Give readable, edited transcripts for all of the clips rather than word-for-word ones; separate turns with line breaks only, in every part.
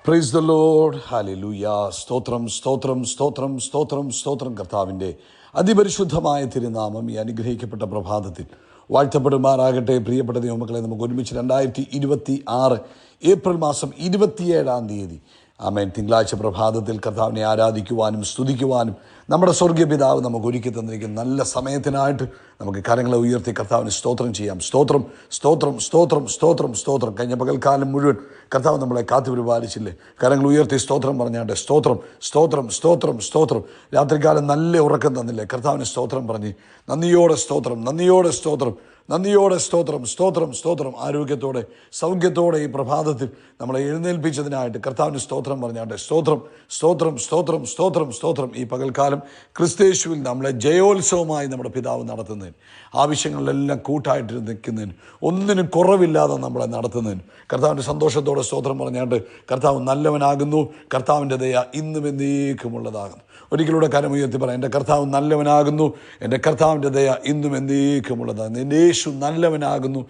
Praise the Lord. Hallelujah. സ്തോത്രം സ്തോത്രം സ്തോത്രം സ്തോത്രം സ്തോത്രം. കർത്താവിൻ്റെ അതിപരിശുദ്ധമായ തിരുനാമം ഈ അനുഗ്രഹിക്കപ്പെട്ട പ്രഭാതത്തിൽ വാഴ്ത്തപ്പെടുമാറാകട്ടെ. പ്രിയപ്പെട്ട ദൈവമക്കളെ, നമുക്ക് ഒരുമിച്ച് 2026 ഏപ്രിൽ മാസം 27 ആമേൻ തിങ്കളാഴ്ച പ്രഭാതത്തിൽ കർത്താവിനെ ആരാധിക്കുവാനും സ്തുതിക്കുവാനും നമ്മുടെ സ്വർഗീയ പിതാവ് നമുക്ക് ഒരുക്കി തന്നിരിക്കുന്ന നല്ല സമയത്തിനായിട്ട് നമുക്ക് കരങ്ങളെ ഉയർത്തി കർത്താവിന് സ്തോത്രം ചെയ്യാം. സ്തോത്രം സ്തോത്രം സ്തോത്രം സ്തോത്രം സ്തോത്രം. കഴിഞ്ഞ പകൽക്കാലം മുഴുവൻ കർത്താവ് നമ്മളെ കാത്തു പരിപാലിച്ചില്ലേ? കരങ്ങൾ ഉയർത്തി സ്തോത്രം പറഞ്ഞാണ്ട് സ്തോത്രം സ്തോത്രം സ്തോത്രം സ്തോത്രം. രാത്രികാലം നല്ല ഉറക്കം തന്നില്ലേ? കർത്താവിന് സ്തോത്രം പറഞ്ഞ് നന്ദിയോടെ സ്തോത്രം, നന്ദിയോടെ സ്തോത്രം, നന്ദിയോടെ സ്തോത്രം സ്തോത്രം സ്തോത്രം. ആരോഗ്യത്തോടെ സൗഖ്യത്തോടെ ഈ പ്രഭാതത്തിൽ നമ്മളെ എഴുന്നേൽപ്പിച്ചതിനായിട്ട് കർത്താവിന് സ്തോത്രം പറഞ്ഞാണ്ട് സ്തോത്രം സ്തോത്രം സ്തോത്രം സ്തോത്രം സ്തോത്രം. ഈ പകൽക്കാലം ക്രിസ്തയേശുവിൽ നമ്മളെ ജയോത്സവമായി നമ്മുടെ പിതാവ് നടത്തുന്നതിന്, ആവശ്യങ്ങളിലെല്ലാം കൂട്ടായിട്ട് നിൽക്കുന്നതിന്, ഒന്നിനും കുറവില്ലാതെ നമ്മളെ നടത്തുന്നതിന് കർത്താവിൻ്റെ സന്തോഷത്തോടെ സ്തോത്രം പറഞ്ഞാണ്ട് കർത്താവ് നല്ലവനാകുന്നു. കർത്താവിൻ്റെ ദയ ഇന്നും എന്നേക്കുമുള്ളതാകുന്നു. ഒരിക്കലൂടെ കരമുയർത്തി പറയാം, എൻ്റെ കർത്താവ് നല്ലവനാകുന്നു, എൻ്റെ കർത്താവിൻ്റെ ദയ ഇന്നും എന്നേക്കുമുള്ളതാകുന്നു. എൻ്റെ യേശു നല്ലവനാകുന്നു,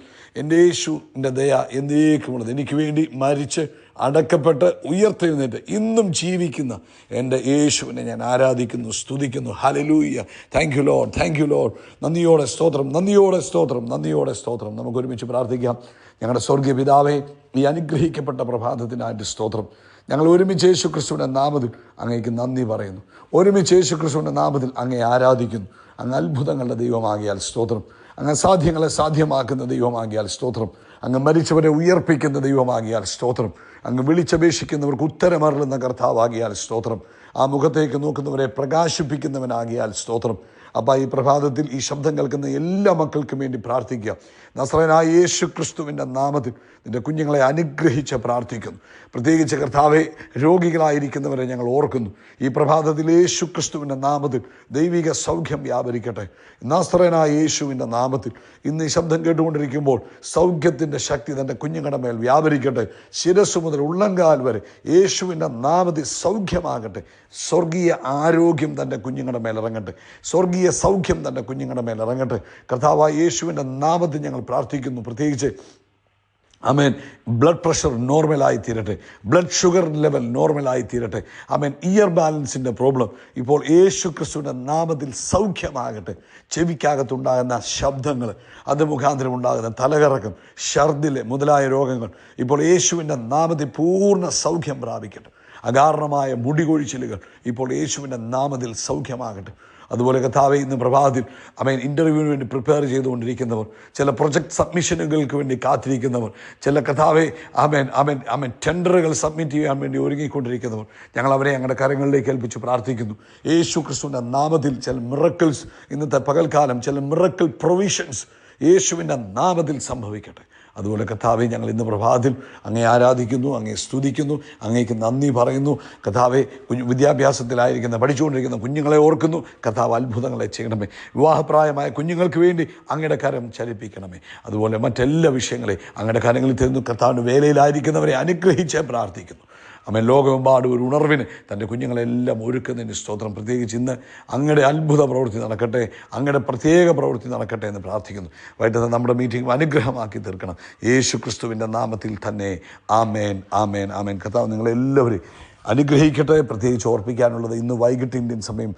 എൻ്റെ യേശുവിൻ്റെ ദയ എന്നേക്കുമുള്ളത്. എനിക്ക് വേണ്ടി മരിച്ച് അടക്കപ്പെട്ട് ഉയർത്തെഴുന്നേറ്റ് ഇന്നും ജീവിക്കുന്ന എൻ്റെ യേശുവിനെ ഞാൻ ആരാധിക്കുന്നു, സ്തുതിക്കുന്നു. Hallelujah. Thank you Lord, thank you Lord. നന്ദിയോടെ സ്തോത്രം, നന്ദിയോടെ സ്തോത്രം, നന്ദിയോടെ സ്തോത്രം. നമുക്ക് ഒരുമിച്ച് പ്രാർത്ഥിക്കാം. ഞങ്ങളുടെ സ്വർഗീയ പിതാവേ, ഈ അനുഗ്രഹിക്കപ്പെട്ട പ്രഭാതത്തിനായിട്ട് സ്തോത്രം. ഞങ്ങൾ ഒരുമിച്ച് യേശു ക്രിസ്തുവിൻ്റെ നാമത്തിൽ അങ്ങേക്ക് നന്ദി പറയുന്നു. ഒരുമിച്ച് യേശു ക്രിസ്തുവിൻ്റെ നാമത്തിൽ അങ്ങേ ആരാധിക്കുന്നു. അങ്ങ് അത്ഭുതങ്ങളുടെ ദൈവമാകിയാൽ സ്തോത്രം. അങ്ങ് സാധ്യങ്ങളെ സാധ്യമാക്കുന്ന ദൈവമാകിയാൽ സ്തോത്രം. അങ്ങ് മരിച്ചവരെ ഉയർപ്പിക്കുന്ന ദൈവമാകിയാൽ സ്തോത്രം. അങ്ങ് വിളിച്ചപേക്ഷിക്കുന്നവർക്ക് ഉത്തരമരുളുന്ന കർത്താവാകിയാൽ സ്തോത്രം. ആ മുഖത്തേക്ക് നോക്കുന്നവരെ പ്രകാശിപ്പിക്കുന്നവനാകിയാൽ സ്തോത്രം. അപ്പം ഈ പ്രഭാതത്തിൽ ഈ ശബ്ദം കേൾക്കുന്ന എല്ലാ മക്കൾക്കും വേണ്ടി പ്രാർത്ഥിക്കുക. നസ്രയനായ യേശു ക്രിസ്തുവിൻ്റെ നാമത്തിൽ നിൻ്റെ കുഞ്ഞുങ്ങളെ അനുഗ്രഹിച്ച് പ്രാർത്ഥിക്കുന്നു. പ്രത്യേകിച്ച് കർത്താവെ, രോഗികളായിരിക്കുന്നവരെ ഞങ്ങൾ ഓർക്കുന്നു. ഈ പ്രഭാതത്തിൽ യേശു ക്രിസ്തുവിൻ്റെ നാമത്തിൽ ദൈവിക സൗഖ്യം വ്യാപരിക്കട്ടെ. നസ്രയനായ യേശുവിൻ്റെ നാമത്തിൽ ഇന്ന് ഈ ശബ്ദം കേട്ടുകൊണ്ടിരിക്കുമ്പോൾ സൗഖ്യത്തിൻ്റെ ശക്തി തൻ്റെ കുഞ്ഞുങ്ങളുടെ മേൽ വ്യാപരിക്കട്ടെ. ശിരസ്സു മുതൽ ഉള്ളങ്കാൽ വരെ യേശുവിൻ്റെ നാമത്തിൽ സൗഖ്യമാകട്ടെ. സ്വർഗീയ ആരോഗ്യം തൻ്റെ കുഞ്ഞുങ്ങളുടെ മേൽ ഇറങ്ങട്ടെ. സ്വർഗീയ സൗഖ്യം തൻ്റെ കുഞ്ഞുങ്ങളുടെ മേൽ ഇറങ്ങട്ടെ. കർത്താവായ യേശുവിൻ്റെ നാമത്തിൽ ഞങ്ങൾ പ്രാർത്ഥിക്കുന്നു. പ്രത്യേകിച്ച് ആമേൻ, ബ്ലഡ് പ്രഷർ നോർമലായി തീരട്ടെ, ബ്ലഡ് ഷുഗർ ലെവൽ നോർമലായി തീരട്ടെ. ആമേൻ, ഇയർ ബാലൻസിൻ്റെ പ്രോബ്ലം ഇപ്പോൾ യേശു ക്രിസ്തുവിൻ്റെ നാമത്തിൽ സൗഖ്യമാകട്ടെ. ചെവിക്കകത്തുണ്ടാകുന്ന ശബ്ദങ്ങൾ, അത് മുഖാന്തരം ഉണ്ടാകുന്ന തലകറക്കം, ഛർദില് മുതലായ രോഗങ്ങൾ ഇപ്പോൾ യേശുവിൻ്റെ നാമത്തിൽ പൂർണ്ണ സൗഖ്യം പ്രാപിക്കട്ടെ. അകാരണമായ മുടികൊഴിച്ചിലുകൾ ഇപ്പോൾ യേശുവിൻ്റെ നാമത്തിൽ സൗഖ്യമാകട്ടെ. അതുപോലെ കർത്താവേ, ഇന്ന് പ്രഭാതത്തിൽ ആമേൻ ഇൻ്റർവ്യൂവിന് വേണ്ടി പ്രിപ്പയർ ചെയ്തുകൊണ്ടിരിക്കുന്നവർ, ചില പ്രൊജക്ട് സബ്മിഷനുകൾക്ക് വേണ്ടി കാത്തിരിക്കുന്നവർ, ചില കർത്താവേ ആമേൻ ആമേൻ ആമേൻ ടെൻഡറുകൾ സബ്മിറ്റ് ചെയ്യാൻ വേണ്ടി ഒരുങ്ങിക്കൊണ്ടിരിക്കുന്നവർ, ഞങ്ങൾ അവരെ ഞങ്ങളുടെ കരങ്ങളിലേക്ക് ഏൽപ്പിച്ച് പ്രാർത്ഥിക്കുന്നു. യേശു ക്രിസ്തുവിൻ്റെ നാമത്തിൽ ചില മിറക്കിൾസ് ഇന്നത്തെ പകൽക്കാലം, ചില മിറക്കിൾ പ്രൊവിഷൻസ് യേശുവിൻ്റെ നാമത്തിൽ സംഭവിക്കട്ടെ. അതുപോലെ കർത്താവെ, ഞങ്ങൾ ഇന്ന് പ്രഭാതത്തിൽ അങ്ങേ ആരാധിക്കുന്നു, അങ്ങേ സ്തുതിക്കുന്നു, അങ്ങേക്ക് നന്ദി പറയുന്നു. കർത്താവെ, വിദ്യാഭ്യാസത്തിലായിരിക്കുന്ന പഠിച്ചുകൊണ്ടിരിക്കുന്ന കുഞ്ഞുങ്ങളെ ഓർക്കുന്നു. കർത്താവ് അത്ഭുതങ്ങളെ ചെയ്യണമേ. വിവാഹപ്രായമായ കുഞ്ഞുങ്ങൾക്ക് വേണ്ടി അങ്ങയുടെ കരം ചലിപ്പിക്കണമേ. അതുപോലെ മറ്റെല്ലാ വിഷയങ്ങളെ അങ്ങയുടെ കരങ്ങളിൽ തരുന്നു. കർത്താവിൻ്റെ വേലയിലായിരിക്കുന്നവരെ അനുഗ്രഹിച്ച് പ്രാർത്ഥിക്കുന്നു. ആമേൻ. ലോകമെമ്പാടും ഒരു ഉണർവിന് തൻ്റെ കുഞ്ഞുങ്ങളെല്ലാം ഒരുക്കുന്നതിന് സ്തോത്രം. പ്രത്യേകിച്ച് ഇന്ന് അങ്ങയുടെ അത്ഭുത പ്രവൃത്തി നടക്കട്ടെ, അങ്ങയുടെ പ്രത്യേക പ്രവൃത്തി നടക്കട്ടെ എന്ന് പ്രാർത്ഥിക്കുന്നു. വൈകിട്ട് നമ്മുടെ മീറ്റിംഗ് അനുഗ്രഹമാക്കി തീർക്കണം. യേശു ക്രിസ്തുവിൻ്റെ നാമത്തിൽ തന്നെ. ആമേൻ ആമേൻ ആമേൻ. കർത്താവ് നിങ്ങളെല്ലാവരും അനുഗ്രഹിക്കട്ടെ. പ്രത്യേകിച്ച് ഓർപ്പിക്കാനുള്ളത്, ഇന്ന് വൈകിട്ട് ഇന്ത്യൻ സമയം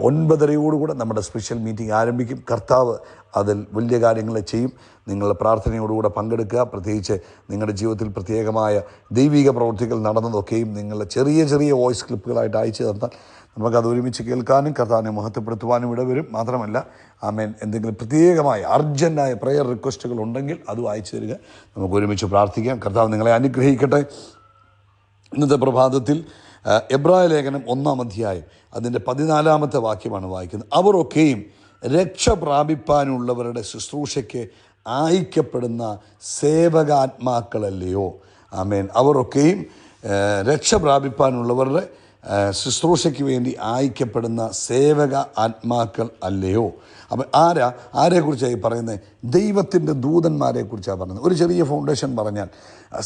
9:30 നമ്മുടെ സ്പെഷ്യൽ മീറ്റിംഗ് ആരംഭിക്കും. കർത്താവ് അതിൽ വലിയ കാര്യങ്ങൾ ചെയ്യും. നിങ്ങളുടെ പ്രാർത്ഥനയോടുകൂടെ പങ്കെടുക്കുക. പ്രത്യേകിച്ച് നിങ്ങളുടെ ജീവിതത്തിൽ പ്രത്യേകമായ ദൈവിക പ്രവൃത്തികൾ നടന്നതൊക്കെയും നിങ്ങളുടെ ചെറിയ ചെറിയ വോയിസ് ക്ലിപ്പുകളായിട്ട് അയച്ചു തന്നാൽ നമുക്കത് ഒരുമിച്ച് കേൾക്കാനും കർത്താവിനെ മഹത്വപ്പെടുത്തുവാനും ഇടവരും. മാത്രമല്ല ആമേൻ, എന്തെങ്കിലും പ്രത്യേകമായ അർജൻറ്റായ പ്രെയർ റിക്വസ്റ്റുകൾ ഉണ്ടെങ്കിൽ അതും അയച്ചു തരിക. നമുക്ക് ഒരുമിച്ച് പ്രാർത്ഥിക്കാം. കർത്താവ് നിങ്ങളെ അനുഗ്രഹിക്കട്ടെ. ഇന്നത്തെ പ്രഭാതത്തിൽ എബ്രായ ലേഖനം 1-ാം അധ്യായം അതിൻ്റെ 14-ാമത്തെ വാക്യമാണ് വായിക്കുന്നത്. അവർ ഒക്കെയും രക്ഷ പ്രാപിപ്പാനുള്ളവരുടെ ശുശ്രൂഷയ്ക്ക് അയക്കപ്പെടുന്ന സേവകാത്മാക്കളല്ലയോ? ആമേൻ. അവർ ഒക്കെയും രക്ഷ പ്രാപിപ്പാനുള്ളവരുടെ ശുശ്രൂഷയ്ക്ക് വേണ്ടി അയക്കപ്പെടുന്ന സേവക ആത്മാക്കൾ അല്ലയോ? അപ്പം ആരെക്കുറിച്ചാണ് ഈ പറയുന്നത്? ദൈവത്തിൻ്റെ ദൂതന്മാരെക്കുറിച്ചാണ് പറയുന്നത്. ഒരു ചെറിയ ഫൗണ്ടേഷൻ പറഞ്ഞാൽ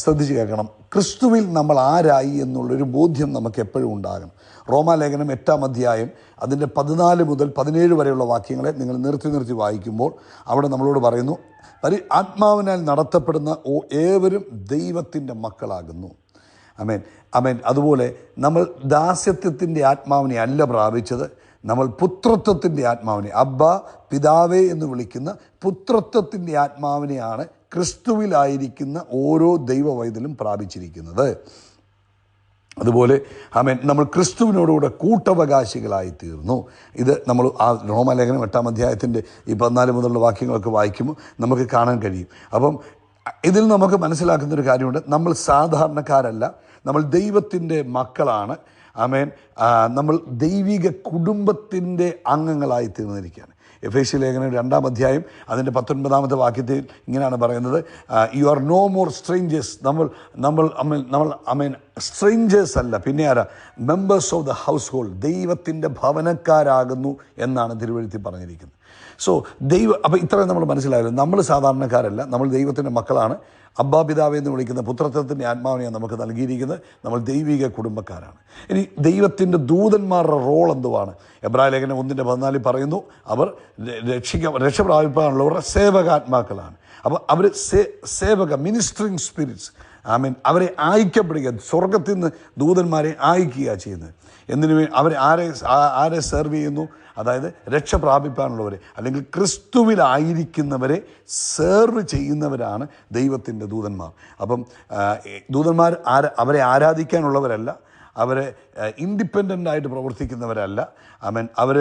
ശ്രദ്ധിച്ച് കേൾക്കണം. ക്രിസ്തുവിൽ നമ്മൾ ആരായി എന്നുള്ളൊരു ബോധ്യം നമുക്ക് എപ്പോഴും ഉണ്ടാകണം. റോമാലേഖനം 8-ാം അധ്യായം അതിൻ്റെ 14 മുതൽ 17 വരെയുള്ള വാക്യങ്ങളെ നിങ്ങൾ നിർത്തി വായിക്കുമ്പോൾ അവിടെ നമ്മളോട് പറയുന്നു, ആത്മാവിനാൽ നടത്തപ്പെടുന്ന ഏവരും ദൈവത്തിൻ്റെ മക്കളാകുന്നു. അമേൻ അമേൻ. അതുപോലെ നമ്മൾ ദാസ്യത്വത്തിൻ്റെ ആത്മാവിനെ അല്ല പ്രാപിച്ചത്, നമ്മൾ പുത്രത്വത്തിൻ്റെ ആത്മാവിനെ, അബ്ബ പിതാവേ എന്ന് വിളിക്കുന്ന പുത്രത്വത്തിൻ്റെ ആത്മാവിനെയാണ് ക്രിസ്തുവിലായിരിക്കുന്ന ഓരോ ദൈവവൈതലും പ്രാപിച്ചിരിക്കുന്നത്. അതുപോലെ ആമേൻ, നമ്മൾ ക്രിസ്തുവിനോടുകൂടെ കൂട്ടവകാശികളായി തീർന്നു. ഇത് നമ്മൾ ആ റോമാലേഖനം 8-ാം അധ്യായത്തിൻ്റെ ഈ 14 മുതലുള്ള വാക്യങ്ങളൊക്കെ വായിക്കുമ്പോൾ നമുക്ക് കാണാൻ കഴിയും. അപ്പം ഇതിൽ നമുക്ക് മനസ്സിലാക്കുന്നൊരു കാര്യമുണ്ട്, നമ്മൾ സാധാരണക്കാരല്ല, നമ്മൾ ദൈവത്തിൻ്റെ മക്കളാണ്. ആമേൻ. നമ്മൾ ദൈവിക കുടുംബത്തിൻ്റെ അംഗങ്ങളായി തീർന്നിരിക്കുകയാണ്. എഫേസ്യ ലേഖനം 2-ാം അധ്യായം അതിൻ്റെ 19-ാമത്തെ വാക്യത്തിൽ ഇങ്ങനെയാണ് പറയുന്നത്, you are no more strangers. നമ്മൾ സ്ട്രേഞ്ചേഴ്സ് അല്ല, പിന്നെ ആരാ? Members of the household, ദൈവത്തിൻ്റെ ഭവനക്കാരാകുന്നു എന്നാണ് തിരുവെഴുത്തിൽ പറഞ്ഞിരിക്കുന്നത്. സോ അപ്പോൾ ഇത്രയും നമ്മൾ മനസ്സിലായല്ലോ, നമ്മൾ സാധാരണക്കാരല്ല, നമ്മൾ ദൈവത്തിൻ്റെ മക്കളാണ്. അബ്ബാ പിതാവേ എന്ന് വിളിക്കുന്ന പുത്രത്വത്തിൻ്റെ ആത്മാവിനെയാണ് നമുക്ക് നൽകിയിരിക്കുന്നത്. നമ്മൾ ദൈവിക കുടുംബക്കാരാണ്. ഇനി ദൈവത്തിൻ്റെ ദൂതന്മാരുടെ റോൾ എന്തുവാണ്? എബ്രായ ലേഖനം 1:14 പറയുന്നു, അവർ രക്ഷ പ്രാപിപ്പാനുള്ളവരുടെ സേവകാത്മാക്കളാണ്. അപ്പോൾ അവർ സേവക മിനിസ്ട്രിങ് സ്പിരിറ്റ്സ്. ആമേൻ. അവരെ അയക്കപ്പെടുക, സ്വർഗത്തിൽ നിന്ന് ദൂതന്മാരെ അയക്കുക ചെയ്യുന്നത്. എന്തിനു ആരെ സെർവ് ചെയ്യുന്നു? അതായത് രക്ഷ പ്രാപിപ്പാനുള്ളവരെ, അല്ലെങ്കിൽ ക്രിസ്തുവിലായിരിക്കുന്നവരെ സെർവ് ചെയ്യുന്നവരാണ് ദൈവത്തിൻ്റെ ദൂതന്മാർ. അപ്പം ദൂതന്മാർ അവരെ ആരാധിക്കാനുള്ളവരല്ല, അവരെ ഇൻഡിപെൻഡൻ്റായിട്ട് പ്രവർത്തിക്കുന്നവരല്ല. ആമേൻ. അവർ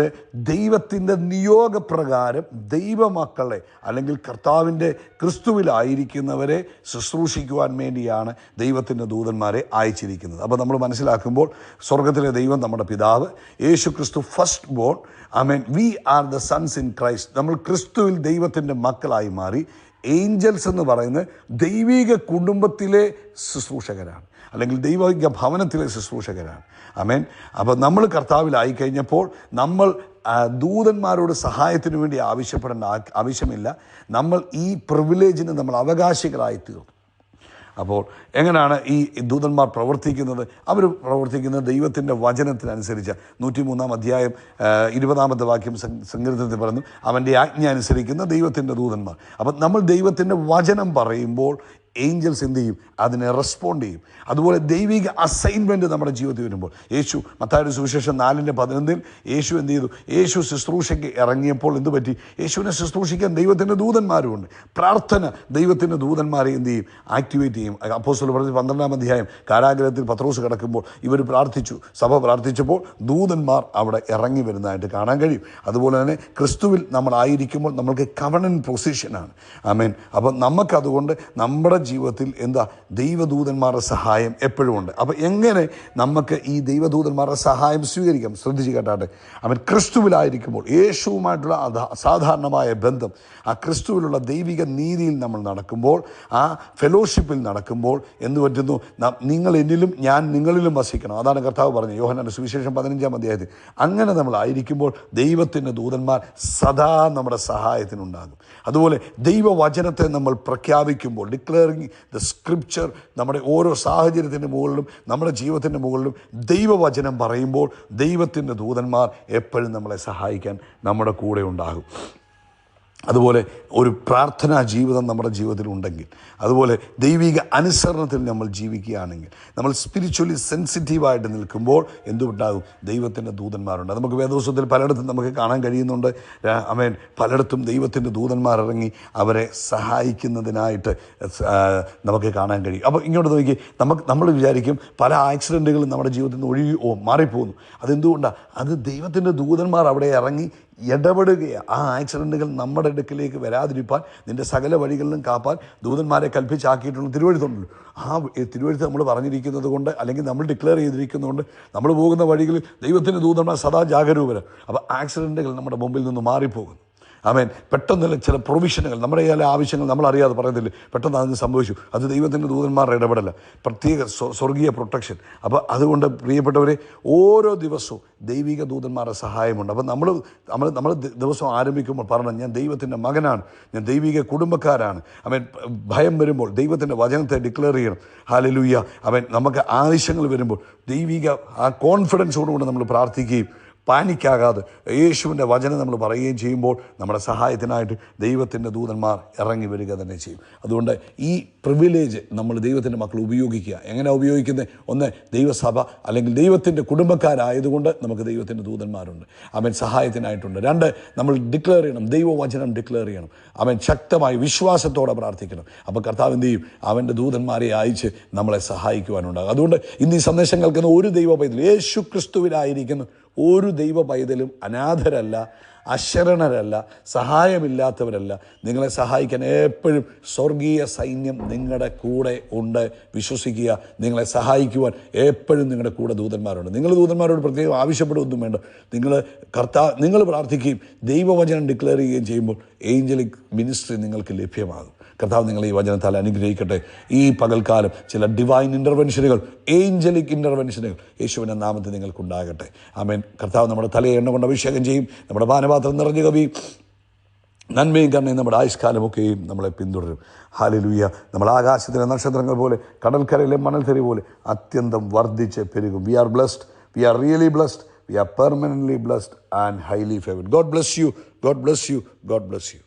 ദൈവത്തിൻ്റെ നിയോഗപ്രകാരം ദൈവമക്കളെ, അല്ലെങ്കിൽ കർത്താവിൻ്റെ ക്രിസ്തുവിലായിരിക്കുന്നവരെ ശുശ്രൂഷിക്കുവാൻ വേണ്ടിയാണ് ദൈവത്തിൻ്റെ ദൂതന്മാരെ അയച്ചിരിക്കുന്നത്. അപ്പോൾ നമ്മൾ മനസ്സിലാക്കുമ്പോൾ സ്വർഗത്തിലെ ദൈവം നമ്മുടെ പിതാവ്, യേശു ക്രിസ്തു ഫസ്റ്റ് ബോൺ. ആമേൻ. We are the sons in Christ. നമ്മൾ ക്രിസ്തുവിൽ ദൈവത്തിൻ്റെ മക്കളായി മാറി. ഏഞ്ചൽസ് എന്ന് പറയുന്നത് ദൈവിക കുടുംബത്തിലെ ശുശ്രൂഷകരാണ്, അല്ലെങ്കിൽ ദൈവിക ഭവനത്തിലെ ശുശ്രൂഷകരാണ്. ആമേൻ. അപ്പോൾ നമ്മൾ കർത്താവിലായി കഴിഞ്ഞപ്പോൾ നമ്മൾ ദൂതന്മാരോട് സഹായത്തിന് വേണ്ടി ആവശ്യപ്പെടേണ്ട ആവശ്യമില്ല. നമ്മൾ ഈ പ്രിവിലേജിന് നമ്മൾ അവകാശികളായി തീർന്നു. അപ്പോൾ എങ്ങനെയാണ് ഈ ദൂതന്മാർ പ്രവർത്തിക്കുന്നത്? അവർ പ്രവർത്തിക്കുന്നത് ദൈവത്തിൻ്റെ വചനത്തിനനുസരിച്ച്. 103-ാം അധ്യായം 20-ാമത്തെ വാക്യം സങ്കീർത്തനത്തിൽ പറയുന്നു, അവൻ്റെ ആജ്ഞ അനുസരിക്കുന്ന ദൈവത്തിൻ്റെ ദൂതന്മാർ. അപ്പം നമ്മൾ ദൈവത്തിൻ്റെ വചനം പറയുമ്പോൾ ഏഞ്ചൽസ് എന്ത് ചെയ്യും? അതിനെ റെസ്പോണ്ട് ചെയ്യും. അതുപോലെ ദൈവിക അസൈൻമെൻറ്റ് നമ്മുടെ ജീവിതത്തിൽ വരുമ്പോൾ, യേശു മത്തായിയുടെ സുവിശേഷം 4:11 യേശു എന്ത് ചെയ്തു? യേശു ശുശ്രൂഷയ്ക്ക് ഇറങ്ങിയപ്പോൾ എന്ത് പറ്റി? യേശുവിനെ ശുശ്രൂഷിക്കാൻ ദൈവത്തിൻ്റെ ദൂതന്മാരുമുണ്ട്. പ്രാർത്ഥന ദൈവത്തിൻ്റെ ദൂതന്മാരെ എന്ത് ചെയ്യും? ആക്ടിവേറ്റ് ചെയ്യും. അപ്പോസ്തലർ പറഞ്ഞ 12-ാം അധ്യായം കാരാഗൃഹത്തിൽ പത്രോസ് കിടക്കുമ്പോൾ ഇവർ പ്രാർത്ഥിച്ചു, സഭ പ്രാർത്ഥിച്ചപ്പോൾ ദൂതന്മാർ അവിടെ ഇറങ്ങി വരുന്നതായിട്ട് കാണാൻ കഴിയും. അതുപോലെ തന്നെ ക്രിസ്തുവിൽ നമ്മളായിരിക്കുമ്പോൾ നമ്മൾക്ക് കവണന്റ് പൊസിഷനാണ്. ആമേൻ. അപ്പം നമുക്കതുകൊണ്ട് നമ്മുടെ ജീവിതത്തിൽ എന്താ? ദൈവദൂതന്മാരുടെ സഹായം എപ്പോഴും ഉണ്ട്. അപ്പോൾ എങ്ങനെ നമുക്ക് ഈ ദൈവദൂതന്മാരുടെ സഹായം സ്വീകരിക്കാം? ശ്രദ്ധിച്ച് കേട്ടാട്ടെ. അവൻ ക്രിസ്തുവിലായിരിക്കുമ്പോൾ യേശുവുമായിട്ടുള്ള അസാധാരണമായ ബന്ധം, ആ ക്രിസ്തുവിലുള്ള ദൈവിക നീതിയിൽ നമ്മൾ നടക്കുമ്പോൾ, ആ ഫെലോഷിപ്പിൽ നടക്കുമ്പോൾ എന്ത് പറ്റുന്നു? നിങ്ങൾ എന്നിലും ഞാൻ നിങ്ങളിലും വസിക്കണം. അതാണ് കർത്താവ് പറഞ്ഞത് യോഹന്നാന്റെ സുവിശേഷം 15-ാം അധ്യായത്തിൽ. അങ്ങനെ നമ്മളായിരിക്കുമ്പോൾ ദൈവത്തിൻ്റെ ദൂതന്മാർ സദാ നമ്മുടെ സഹായത്തിനുണ്ടാകും. അതുപോലെ ദൈവവചനത്തെ നമ്മൾ പ്രഖ്യാപിക്കുമ്പോൾ, ഡിക്ലെയറിങ് ദ സ്ക്രിപ്ചർ, നമ്മുടെ ഓരോ സാഹചര്യത്തിൻ്റെ മുകളിലും നമ്മുടെ ജീവിതത്തിൻ്റെ മുകളിലും ദൈവവചനം പറയുമ്പോൾ ദൈവത്തിൻ്റെ ദൂതന്മാർ എപ്പോഴും നമ്മളെ സഹായിക്കാൻ നമ്മുടെ കൂടെ ഉണ്ടാകും. അതുപോലെ ഒരു പ്രാർത്ഥനാ ജീവിതം നമ്മുടെ ജീവിതത്തിൽ ഉണ്ടെങ്കിൽ, അതുപോലെ ദൈവിക അനുസരണത്തിൽ നമ്മൾ ജീവിക്കുകയാണെങ്കിൽ, നമ്മൾ സ്പിരിച്വലി സെൻസിറ്റീവായിട്ട് നിൽക്കുമ്പോൾ എന്തുണ്ടാകും? ദൈവത്തിൻ്റെ ദൂതന്മാരുണ്ട്. നമുക്ക് വേദപുസ്തകത്തിൽ പലയിടത്തും നമുക്ക് കാണാൻ കഴിയുന്നുണ്ട്. ആമേൻ. പലയിടത്തും ദൈവത്തിൻ്റെ ദൂതന്മാർ ഇറങ്ങി അവരെ സഹായിക്കുന്നതിനായിട്ട് നമുക്ക് കാണാൻ കഴിയും. അപ്പോൾ ഇങ്ങോട്ട് നോക്കി നമ്മൾ വിചാരിക്കും പല ആക്സിഡൻറ്റുകളും നമ്മുടെ ജീവിതത്തിൽ നിന്ന് മാറിപ്പോകുന്നു. അതെന്തുകൊണ്ടാണ്? അത് ദൈവത്തിൻ്റെ ദൂതന്മാർ അവിടെ ഇറങ്ങി ഇടപെടുകയാണ്. ആ ആക്സിഡൻറ്റുകൾ നമ്മുടെ അടുക്കിലേക്ക് വരാതിരിപ്പാൻ, നിൻ്റെ സകല വഴികളിലും കാപ്പാൻ ദൂതന്മാരെ കൽപ്പിച്ചാക്കിയിട്ടുള്ള തിരുവെഴുത്തുണ്ടല്ലോ. ആ തിരുവെഴുത്ത് നമ്മൾ പറഞ്ഞിരിക്കുന്നത് കൊണ്ട്, അല്ലെങ്കിൽ നമ്മൾ ഡിക്ലെയർ ചെയ്തിരിക്കുന്നതുകൊണ്ട് നമ്മൾ പോകുന്ന വഴികളിൽ ദൈവത്തിൻ്റെ ദൂതന്മാർ സദാ ജാഗരൂകരാണ്. അപ്പോൾ ആക്സിഡൻറ്റുകൾ നമ്മുടെ മുമ്പിൽ നിന്ന് മാറിപ്പോകുന്നു. ആമേൻ. പെട്ടെന്ന് ചില പ്രൊവിഷനുകൾ, നമ്മുടെ ചില ആവശ്യങ്ങൾ നമ്മളറിയാതെ പറയത്തില്ലേ, പെട്ടെന്ന് അതിന് സംഭവിച്ചു. അത് ദൈവത്തിൻ്റെ ദൂതന്മാരുടെ ഇടപെടല, പ്രത്യേക സ്വർഗീയ പ്രൊട്ടക്ഷൻ. അപ്പോൾ അതുകൊണ്ട് പ്രിയപ്പെട്ടവരെ, ഓരോ ദിവസവും ദൈവിക ദൂതന്മാരുടെ സഹായമുണ്ട്. അപ്പോൾ നമ്മൾ ദിവസം ആരംഭിക്കുമ്പോൾ പറയണം, ഞാൻ ദൈവത്തിൻ്റെ മകനാണ്, ഞാൻ ദൈവിക കുടുംബക്കാരാണ്. അവൻ ഭയം വരുമ്പോൾ ദൈവത്തിൻ്റെ വചനത്തെ ഡിക്ലെയർ ചെയ്യണം. ഹല്ലേലൂയ. അവൻ നമുക്ക് ആവശ്യങ്ങൾ വരുമ്പോൾ ദൈവിക ആ കോൺഫിഡൻസോടുകൂടി നമ്മൾ പ്രാർത്ഥിക്കുകയും പാനിക്കാകാതെ യേശുവിൻ്റെ വചനം നമ്മൾ പറയുകയും ചെയ്യുമ്പോൾ നമ്മുടെ സഹായത്തിനായിട്ട് ദൈവത്തിൻ്റെ ദൂതന്മാർ ഇറങ്ങി വരിക തന്നെ ചെയ്യും. അതുകൊണ്ട് ഈ പ്രിവിലേജ് നമ്മൾ ദൈവത്തിൻ്റെ മക്കൾ ഉപയോഗിക്കുക. എങ്ങനെ ഉപയോഗിക്കുന്നത്? ഒന്ന്, ദൈവസഭ അല്ലെങ്കിൽ ദൈവത്തിൻ്റെ കുടുംബക്കാരായതുകൊണ്ട് നമുക്ക് ദൈവത്തിൻ്റെ ദൂതന്മാരുണ്ട്, അവൻ സഹായത്തിനായിട്ടുണ്ട്. രണ്ട്, നമ്മൾ ഡിക്ലെയർ ചെയ്യണം, ദൈവവചനം ഡിക്ലെയർ ചെയ്യണം, അവൻ ശക്തമായി വിശ്വാസത്തോടെ പ്രാർത്ഥിക്കണം. അപ്പോൾ കർത്താവ് എന്ത് ചെയ്യും? അവൻ്റെ ദൂതന്മാരെ അയച്ച് നമ്മളെ സഹായിക്കുവാനുണ്ടാകും. അതുകൊണ്ട് ഇന്ന് ഈ സന്ദേശം കേൾക്കുന്ന ഒരു ദൈവ പൈതൽ, യേശു ക്രിസ്തുവിലായിരിക്കുന്ന ഒരു ദൈവ പൈതലും അനാഥരല്ല, അശരണരല്ല, സഹായമില്ലാത്തവരല്ല. നിങ്ങളെ സഹായിക്കാൻ എപ്പോഴും സ്വർഗീയ സൈന്യം നിങ്ങളുടെ കൂടെ ഉണ്ട്. വിശ്വസിക്കുക, നിങ്ങളെ സഹായിക്കുവാൻ എപ്പോഴും നിങ്ങളുടെ കൂടെ ദൂതന്മാരുണ്ട്. നിങ്ങൾ ദൂതന്മാരോട് പ്രത്യേകം ആവശ്യപ്പെടുകയൊന്നും വേണ്ട. നിങ്ങൾ പ്രാർത്ഥിക്കുകയും ദൈവവചനം ഡിക്ലെയർ ചെയ്യുകയും ചെയ്യുമ്പോൾ ഏഞ്ചലിക് മിനിസ്ട്രി നിങ്ങൾക്ക് ലഭ്യമാകും. കർത്താവ് നിങ്ങളെ ഈ വചനത്താൽ അനുഗ്രഹിക്കട്ടെ. ഈ പകൽക്കാലം ചില ഡിവൈൻ ഇൻ്റർവെൻഷനുകൾ, ഏഞ്ചലിക് ഇൻ്റർവെൻഷനുകൾ യേശുവിൻ്റെ നാമത്തിൽ നിങ്ങൾക്കുണ്ടാകട്ടെ. ആമേൻ. കർത്താവ് നമ്മുടെ തലയെ എണ്ണ കൊണ്ട് അഭിഷേകം ചെയ്യും. നമ്മുടെ പാനപാത്രം നിറഞ്ഞു കവിയും. നന്മയും കണ്ണയും നമ്മുടെ ആയുഷ്കാലമൊക്കെയും നമ്മളെ പിന്തുടരും. ഹല്ലേലൂയ. നമ്മൾ ആകാശത്തിലെ നക്ഷത്രങ്ങൾ പോലെ, കടൽക്കരയിലെ മണൽത്തരി പോലെ അത്യന്തം വർദ്ധിച്ച് പെരുകും. We are blessed. We are really blessed. We are permanently blessed and highly favoured. God bless you. God bless you. God bless U.